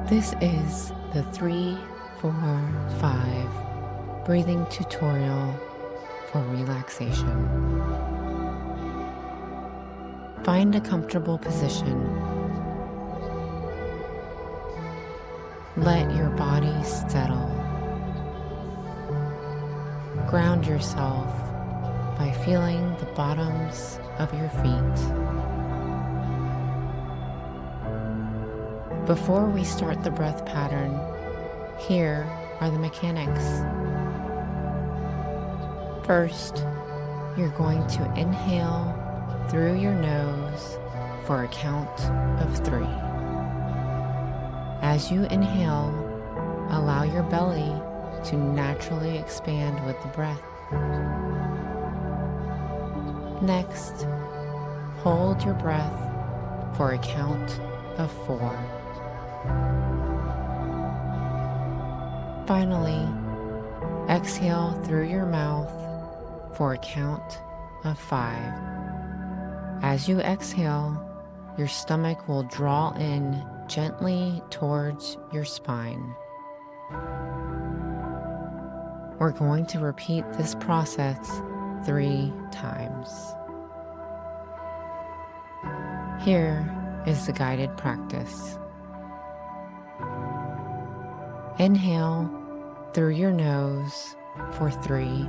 This is the 3-4-5 breathing tutorial for relaxation. Find a comfortable position. Let your body settle. Ground yourself by feeling the bottoms of your feet. Before we start the breath pattern, here are the mechanics. First, you're going to inhale through your nose for a count of 3. As you inhale, allow your belly to naturally expand with the breath. Next, hold your breath for a count of 4. Finally, exhale through your mouth for a count of 5. As you exhale, your stomach will draw in gently towards your spine. We're going to repeat this process 3 times. Here is the guided practice. Inhale through your nose for 3.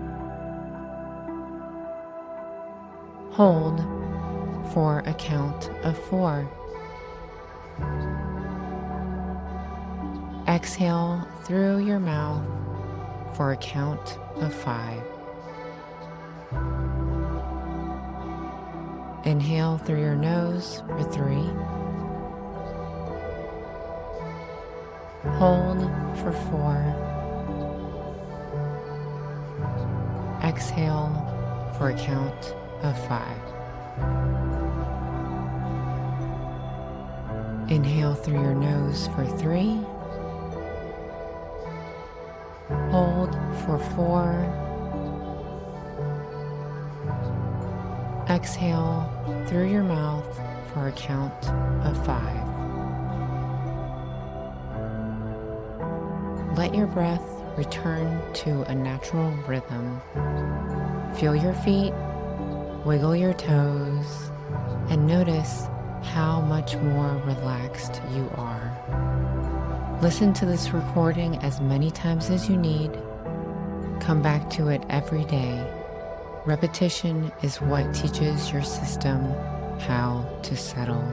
Hold for a count of 4. Exhale through your mouth for a count of 5. Inhale through your nose for 3. Hold for 4. Exhale for a count of 5. Inhale through your nose for 3. Hold for 4. Exhale through your mouth for a count of 5. Let your breath return to a natural rhythm. Feel your feet, wiggle your toes, and notice how much more relaxed you are. Listen to this recording as many times as you need. Come back to it every day. Repetition is what teaches your system how to settle.